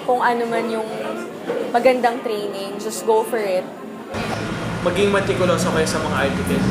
kung ano man yung magandang training, just go for it. Maging meticuloso kayo sa mga article.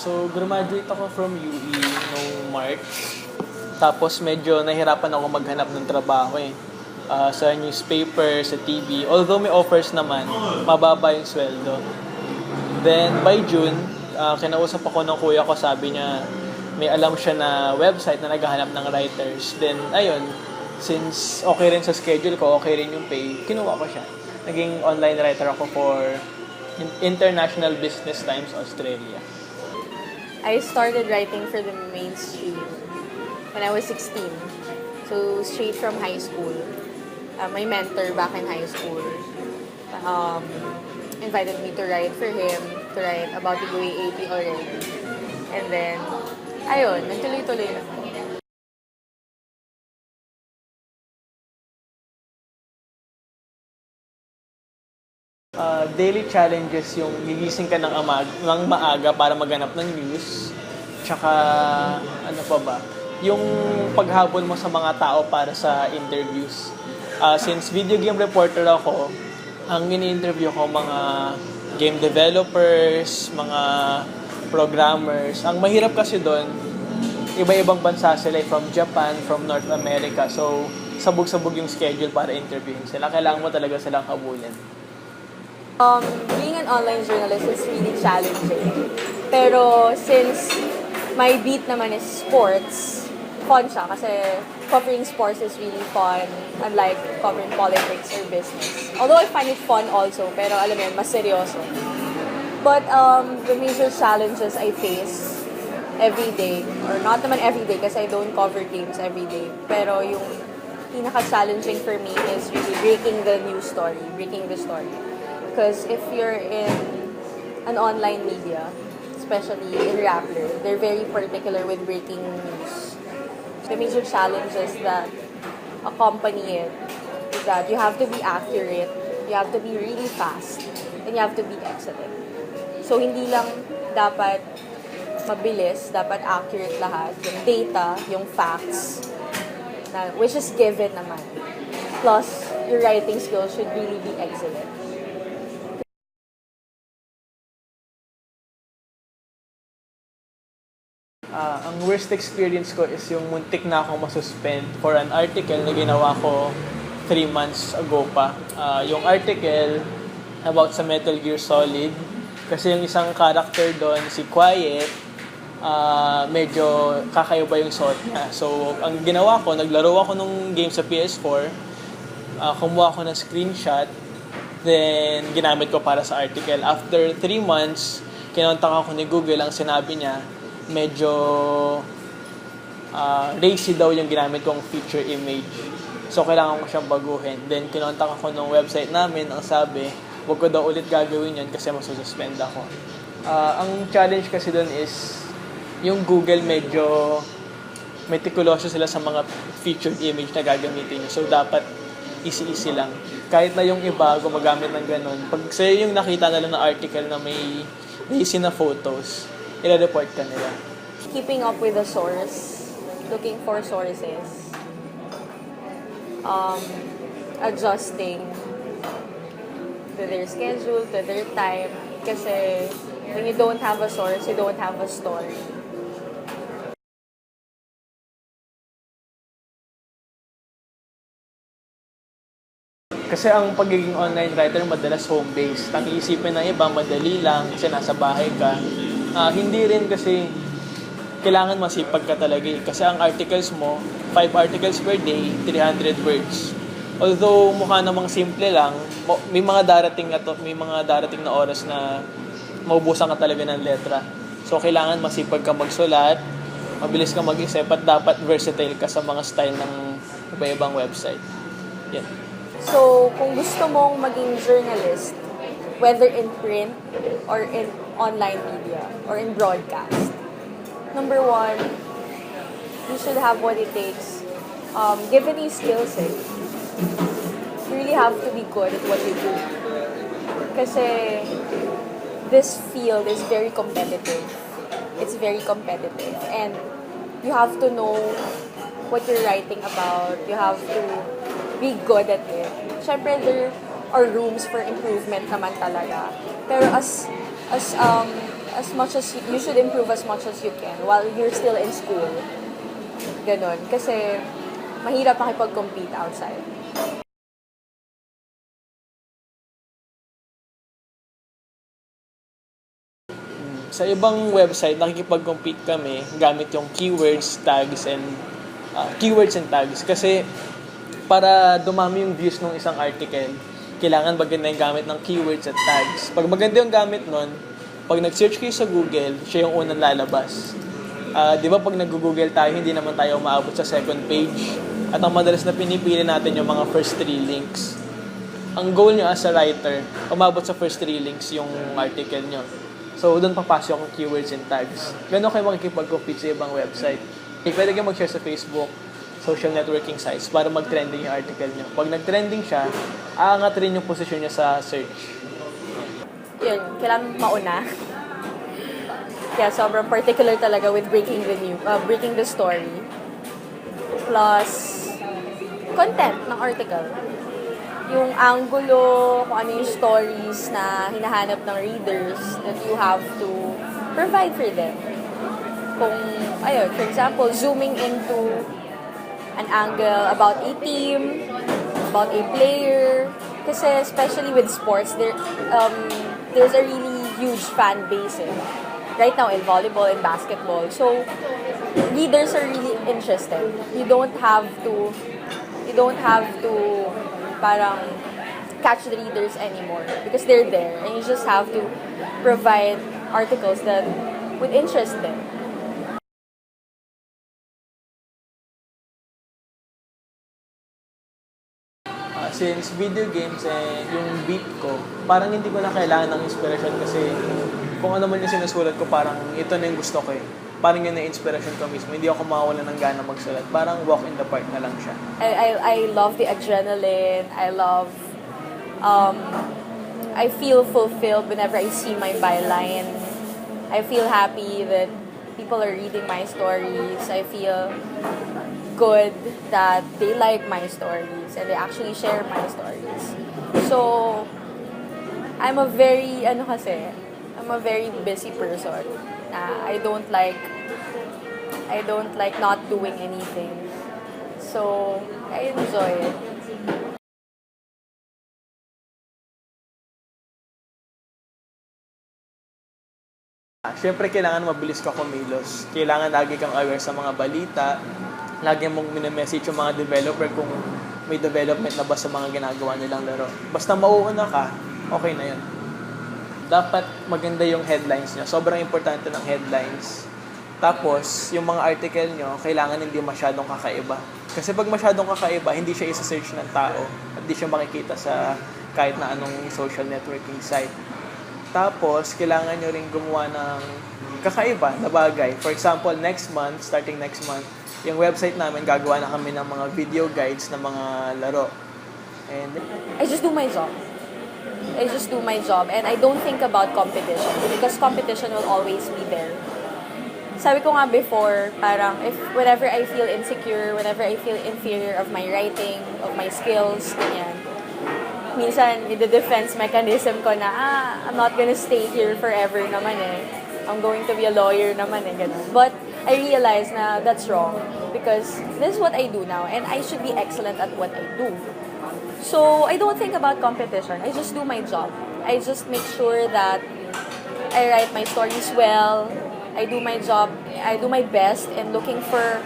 So, graduate ako from UE noong March. Tapos medyo nahirapan ako maghanap ng trabaho sa newspaper, sa TV. Although may offers naman, mababa yung sweldo. Then by June, kinausap ako ng kuya ko, sabi niya may alam siya na website na naghahanap ng writers. Then ayun, since okay rin sa schedule ko, okay rin yung pay, kinuha ko siya. Naging online writer ako for International Business Times Australia. I started writing for the mainstream when I was 16. So, straight from high school. My mentor back in high school invited me to write for him, to write about the UAAP already. And then, ayun, nagtuloy-tuloy na. Daily challenges yung gigising ka ng maaga para maghanap ng news. Tsaka, ano pa ba? Yung paghabol mo sa mga tao para sa interviews. Since video game reporter ako, ang ini-interview ko mga game developers, mga programmers. Ang mahirap kasi doon, iba-ibang bansa sila, from Japan, from North America. So, sabog-sabog yung schedule para interviewin sila. Kailangan mo talaga silang habulin. Being an online journalist is really challenging. Pero since my beat naman is sports, fun siya kasi covering sports is really fun, unlike covering politics or business. Although I find it fun also, pero alam mo yun, mas seryoso. But the major challenges I face every day, or not naman every day kasi I don't cover games every day, pero yung pinaka-challenging for me is really breaking the news story, breaking the story. Because if you're in an online media, especially in Rappler, they're very particular with breaking news. The major challenges that accompany it is that you have to be accurate, you have to be really fast, and you have to be excellent. So, hindi lang dapat mabilis, dapat accurate lahat. Yung data, yung facts, which is given naman. Plus, your writing skills should really be excellent. Ang worst experience ko is yung muntik na akong masuspend for an article na ginawa ko 3 months ago pa. Yung article about sa Metal Gear Solid, kasi yung isang character doon, si Quiet, medyo kakaiba yung suot niya. So, ang ginawa ko, naglaro ako nung game sa PS4, kumuha ko ng screenshot, then ginamit ko para sa article. After 3 months, kinontak ako ni Google, ang sinabi niya, medyo racy daw yung ginamit kong feature image. So, kailangan ko siyang baguhin. Then, kinontak ako ng website namin, ang sabi, huwag ko daw ulit gagawin yun kasi masususpend ako. Ang challenge kasi doon is, yung Google medyo meticuloso sila sa mga featured image na gagamitin nyo. So, dapat easy-easy lang. Kahit na yung iba gumagamit ng ganun. Pag sa'yo yung nakita nila na article na may racy na photos, i-report ka nila. Keeping up with the source, looking for sources, adjusting to their schedule, to their time. Kasi when you don't have a source, you don't have a story. Kasi ang pagiging online writer madalas home-based. Ang iisipin ng iba, madali lang kasi nasa bahay ka. Hindi rin kasi kailangan masipag ka talaga eh. Kasi ang articles mo, 5 articles per day, 300 words. Although mukha namang simple lang, may mga darating na oras na maubusan ka talaga ng letra. So kailangan masipag ka magsulat, mabilis ka mag-isip at dapat versatile ka sa mga style ng iba-ibang website. Yan. So, kung gusto mong maging journalist, whether in print or in online media or in broadcast, number 1, you should have what it takes. Given these skills, you really have to be good at what you do. Kasi this field is very competitive. It's very competitive. And you have to know what you're writing about. You have to be good at it. Siyempre, there are rooms for improvement naman talaga. Pero as much as you should improve as much as you can while you're still in school. Ganon. Kasi mahirap makipag-compete outside. Sa ibang website, nakikipag-compete kami gamit yung keywords, tags, and tags. Kasi para dumami yung views ng isang article, kailangan maganda yung gamit ng keywords at tags. Pag maganda yung gamit nun, pag nag-search kayo sa Google, siya yung unang lalabas. Di ba pag nag-google tayo, hindi naman tayo maabot sa second page. At ang madalas na pinipili natin yung mga first 3 links. Ang goal nyo as a writer, umabot sa first 3 links yung article nyo. So, doon papasok ang keywords and tags. Gano'n kayo makikipag-compete sa ibang website. Pwede kayo mag-share sa Facebook, social networking sites para mag-trending yung article nyo. Pag nag-trending siya, aangat rin yung position niya sa search. Yun, kailangan mauna. Kaya sobrang particular talaga with breaking the story. Plus, content ng article. Yung angulo, kung ano yung stories na hinahanap ng readers that you have to provide for them. Kung, for example, zooming into an angle about a team, about a player. Kasi especially with sports, there's a really huge fan base right now in volleyball and basketball. So, readers are really interested. You don't have to parang catch the readers anymore because they're there and you just have to provide articles that would interest them. Since video games yung beat ko, parang hindi ko na kailangan ng inspiration kasi kung ano man yung sinusulat ko, parang ito na yung gusto ko eh. Parang yun na inspiration ko mismo. Hindi ako mawawala ng gana magsulat. Parang walk in the park na lang siya. I love the adrenaline. I feel fulfilled whenever I see my byline. I feel happy that people are reading my stories. I feel good that they like my stories and they actually share my stories. So, I'm a very busy person. I don't like I don't like not doing anything. So, I enjoy it. Siyempre, kailangan mabilis ka kumilos. Kailangan lagi kang aware sa mga balita. Lagi mong minimessage yung mga developer kung may development na ba sa mga ginagawa nilang laro. Basta mauuna ka, okay na yun. Dapat maganda yung headlines nyo. Sobrang importante ng headlines. Tapos, yung mga article nyo, kailangan hindi masyadong kakaiba. Kasi pag masyadong kakaiba, hindi siya isa-search ng tao. At hindi siya makikita sa kahit na anong social networking site. Tapos, kailangan nyo rin gumawa ng kakaiba na bagay. For example, starting next month, yung website namin, gagawa na kami ng mga video guides ng mga laro. And I just do my job. I just do my job and I don't think about competition because competition will always be there. Sabi ko nga before, parang whenever I feel insecure, whenever I feel inferior of my writing, of my skills, ganyan, minsan, the defense mechanism ko na, I'm not gonna stay here forever naman eh. I'm going to be a lawyer naman eh, ganun. But I realize na that's wrong because this is what I do now and I should be excellent at what I do. So, I don't think about competition. I just do my job. I just make sure that I write my stories well. I do my job. I do my best in looking for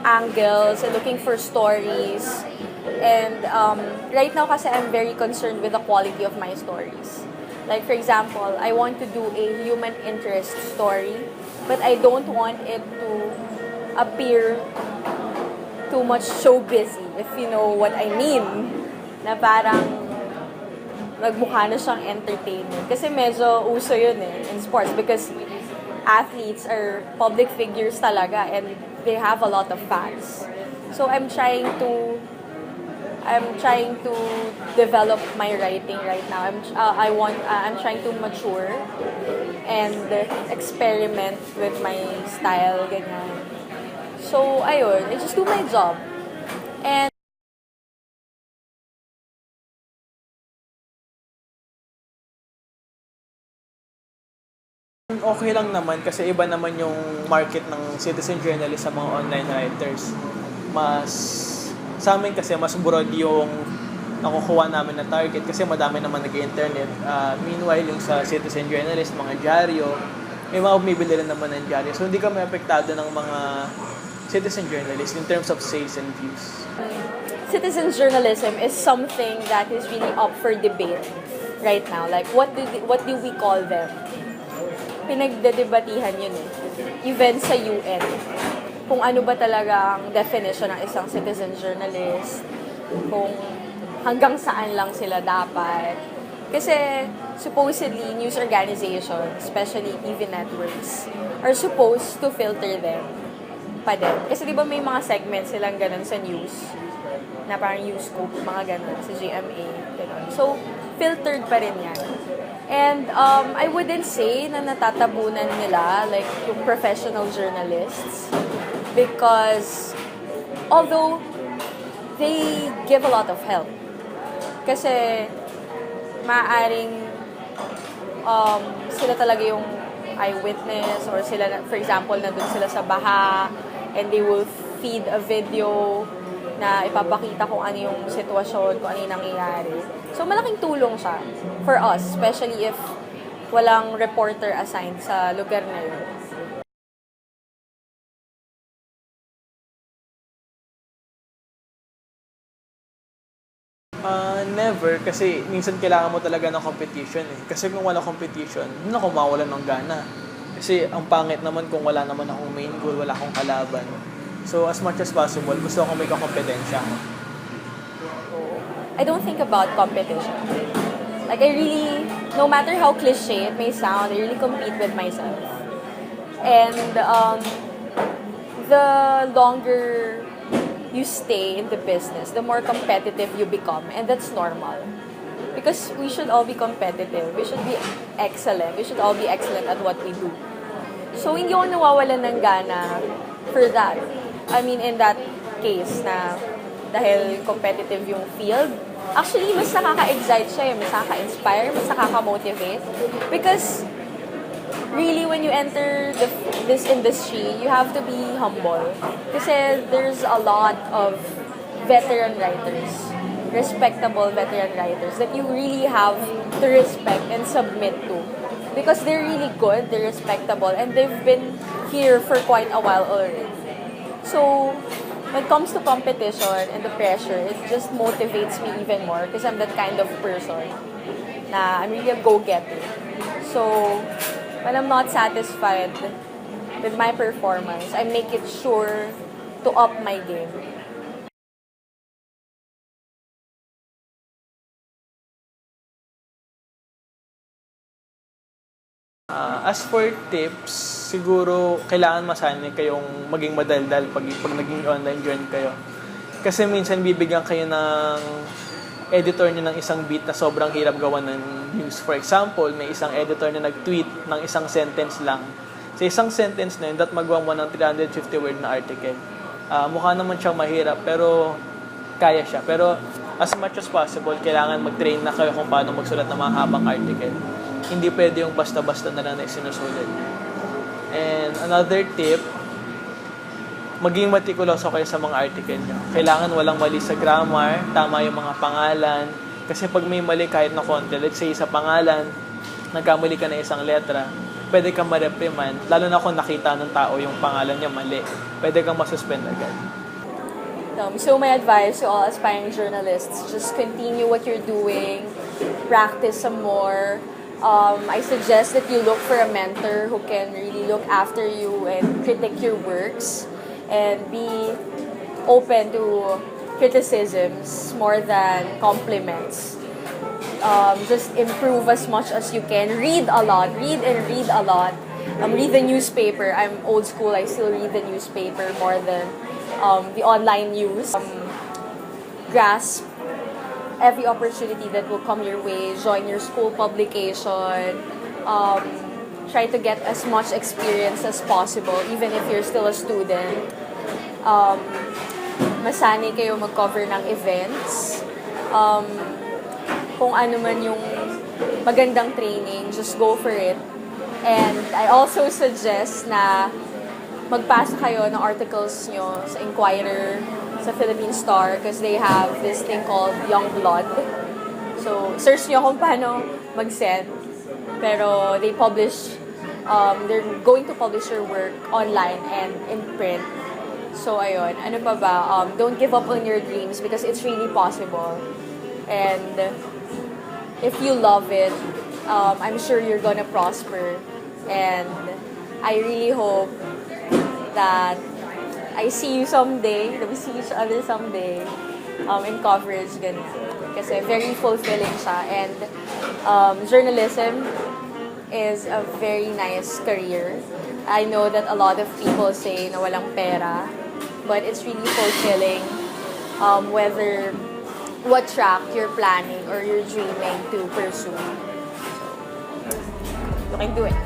angles and looking for stories. And right now kasi I'm very concerned with the quality of my stories. Like for example, I want to do a human interest story, but I don't want it to appear too much show busy, if you know what I mean. Na parang nagmukha na siyang entertainment. Kasi medyo uso yun eh, in sports because athletes are public figures talaga and they have a lot of fans. So I'm trying to develop my writing right now. I'm trying to mature and experiment with my style, ganyan. So, ayun, I just do my job. And okay lang naman kasi iba naman yung market ng citizen journalist sa mga online writers. Sa amin kasi mas broad yung nakukuha namin na target kasi madami naman nag-internet. Meanwhile, yung sa citizen journalist, mga dyaryo, may mga bumibili rin naman ng dyaryo. So, hindi kami apektado ng mga citizen journalists in terms of sales and views. citizen journalism is something that is really up for debate right now. Like, what do we call them? Pinagdedebatihan yun eh. Even sa UN. Kung ano ba talaga ang definition ng isang citizen journalist. Kung hanggang saan lang sila dapat. Kasi, supposedly, news organizations, especially TV networks, are supposed to filter them pa din. Kasi di ba may mga segments silang ganun sa news, na parang news scoop, mga ganun, sa GMA, ganun. So, filtered pa rin yan. And I wouldn't say na natatabunan nila, like, yung professional journalists, because although they give a lot of help, kasi maaring sila talaga yung eyewitness or sila, for example, nandun sila sa baha and they will feed a video na ipapakita kung ano yung sitwasyon, kung ano yung nangyayari. So, malaking tulong siya for us, especially if walang reporter assigned sa lugar na yun. Never, kasi minsan kailangan mo talaga ng competition eh. Kasi kung wala competition, hindi ako mawalan ng gana. Kasi ang pangit naman kung wala naman akong main goal, wala akong kalaban. So as much as possible, gusto akong may kakompetensya. I don't think about competition. Like, I really, no matter how cliche it may sound, I really compete with myself. And the longer you stay in the business, the more competitive you become. And that's normal. Because we should all be competitive. We should be excellent. We should all be excellent at what we do. So, hindi ako nawawalan ng gana for that. I mean, in that case na dahil competitive yung field, actually, mas nakaka-excite siya, mas nakaka-inspire, mas nakaka-motivate. Because really, when you enter this industry, you have to be humble. Kasi there's a lot of veteran writers, respectable veteran writers that you really have to respect and submit to. Because they're really good, they're respectable, and they've been here for quite a while already. So, when it comes to competition and the pressure, it just motivates me even more because I'm that kind of person na I'm really a go-getter. So, when I'm not satisfied with my performance, I make it sure to up my game. As for tips, siguro kailangan masanay kayong maging madaldal pag naging online join kayo. Kasi minsan bibigyan kayo ng editor niyo ng isang beat na sobrang hirap gawa ng news. For example, may isang editor na nag-tweet ng isang sentence lang. Sa isang sentence na yun, magawa mo ng 350 word na article. Mukha naman siyang mahirap, pero kaya siya. Pero as much as possible, kailangan mag-train na kayo kung paano magsulat ng mahabang article. Hindi pwede yung basta-basta na lang na sinusulat. And another tip, maging meticuloso kayo sa mga article nyo. Kailangan walang mali sa grammar, tama yung mga pangalan. Kasi pag may mali kahit na konti, let's say sa pangalan, nagkamali ka na isang letra, pwede kang ma-reprimand, lalo na kung nakita ng tao yung pangalan niya mali. Pwede kang masuspend agad. So my advice to all aspiring journalists, just continue what you're doing, practice some more. I suggest that you look for a mentor who can really look after you and critique your works and be open to criticisms more than compliments. Just improve as much as you can. Read a lot. Read and read a lot. Read the newspaper. I'm old school. I still read the newspaper more than the online news. Grasp every opportunity that will come your way. Join your school publication. Try to get as much experience as possible, even if you're still a student. Masanay kayo mag-cover ng events. Kung ano man yung magandang training, just go for it. And I also suggest na magpasa kayo ng articles nyo sa Inquirer, sa Philippine Star, because they have this thing called Young Blood. So, search nyo kung paano mag-send. Pero they publish, they're going to publish your work online and in print. So, ayun. Ano pa ba? Don't give up on your dreams because it's really possible. And if you love it, I'm sure you're gonna prosper. And I really hope that I see you someday, that we see each other someday in coverage, ganyan. Kasi very fulfilling siya. And journalism is a very nice career. I know that a lot of people say na walang pera, but it's really fulfilling whether what track you're planning or you're dreaming to pursue. So, you can do it.